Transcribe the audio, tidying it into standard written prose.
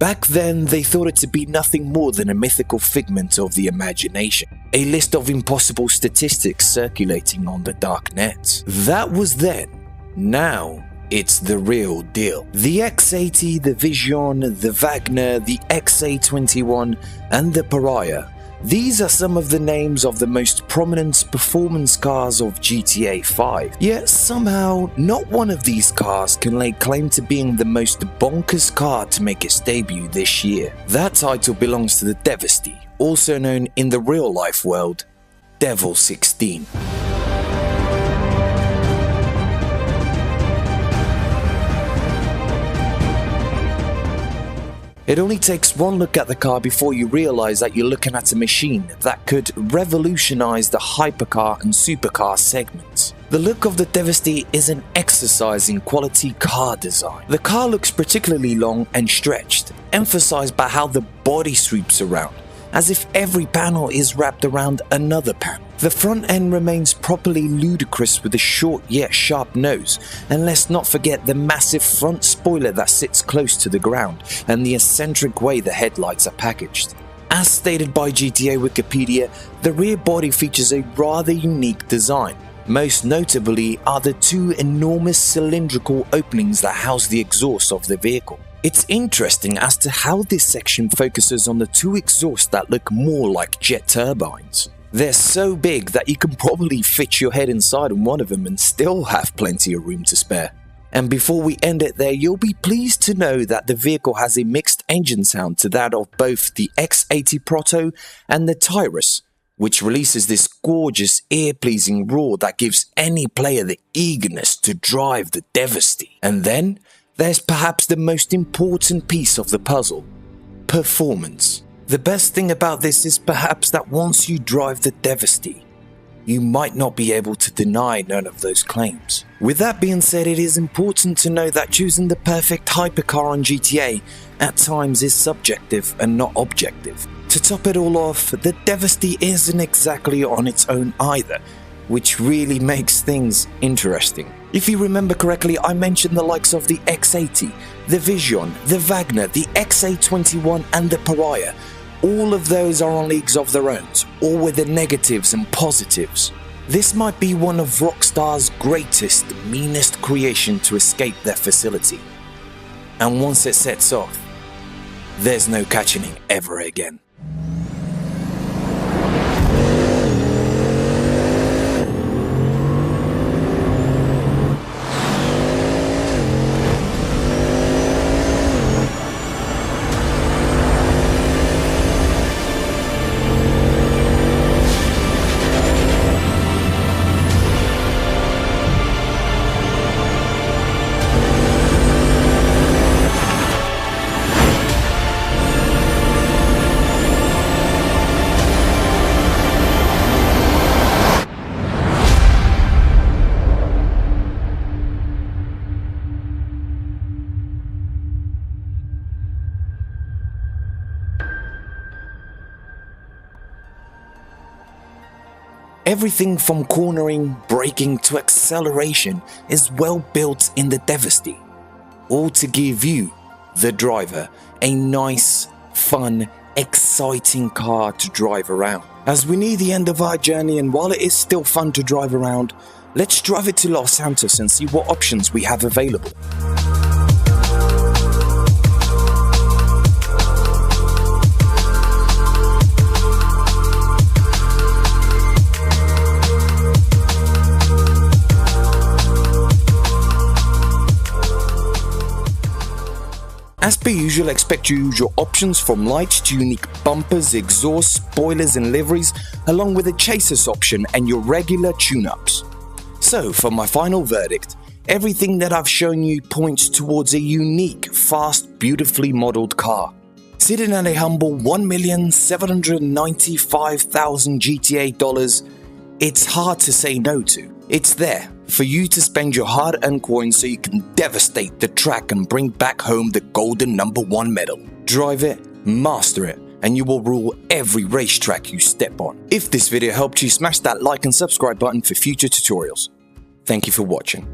Back then, they thought it to be nothing more than a mythical figment of the imagination, a list of impossible statistics circulating on the dark net. That was then. Now, it's the real deal. The X80, the Vision, the Wagner, the XA21, and the Pariah. These are some of the names of the most prominent performance cars of GTA 5. Yet somehow, not one of these cars can lay claim to being the most bonkers car to make its debut this year. That title belongs to the DEVESTE, also known in the real-life world, Devil 16. It only takes one look at the car before you realize that you're looking at a machine that could revolutionize the hypercar and supercar segments. The look of the DEVESTE is an exercise in quality car design. The car looks particularly long and stretched, emphasized by how the body sweeps around, as if every panel is wrapped around another panel. The front end remains properly ludicrous with a short yet sharp nose, and let's not forget the massive front spoiler that sits close to the ground and the eccentric way the headlights are packaged. As stated by GTA Wikipedia, the rear body features a rather unique design. Most notably are the two enormous cylindrical openings that house the exhaust of the vehicle. It's interesting as to how this section focuses on the two exhausts that look more like jet turbines. They're so big that you can probably fit your head inside on one of them and still have plenty of room to spare. And before we end it there, you'll be pleased to know that the vehicle has a mixed engine sound to that of both the X80 Proto and the Tyrus, which releases this gorgeous, ear-pleasing roar that gives any player the eagerness to drive the DEVESTE. And then, there's perhaps the most important piece of the puzzle: performance. The best thing about this is perhaps that once you drive the DEVESTE, you might not be able to deny none of those claims. With that being said, it is important to know that choosing the perfect hypercar on GTA at times is subjective and not objective. To top it all off, the DEVESTE isn't exactly on its own either, which really makes things interesting. If you remember correctly, I mentioned the likes of the X80, the Vision, the Wagner, the XA21 and the Pariah. All of those are on leagues of their own, all with the negatives and positives. This might be one of Rockstar's greatest, meanest creation to escape their facility. And once it sets off, there's no catching it ever again. Everything from cornering, braking to acceleration is well built in the DEVESTE, all to give you, the driver, a nice, fun, exciting car to drive around. As we near the end of our journey, and while it is still fun to drive around, let's drive it to Los Santos and see what options we have available. As per usual, expect your usual options from lights to unique bumpers, exhausts, spoilers and liveries, along with a chassis option and your regular tune-ups. So, for my final verdict, everything that I've shown you points towards a unique, fast, beautifully modelled car. Sitting at a humble $1,795,000 GTA dollars, it's hard to say no to. It's there for you to spend your hard-earned coins so you can devastate the track and bring back home the golden #1 medal. Drive it, master it, and you will rule every racetrack you step on. If this video helped you, smash that like and subscribe button for future tutorials. Thank you for watching.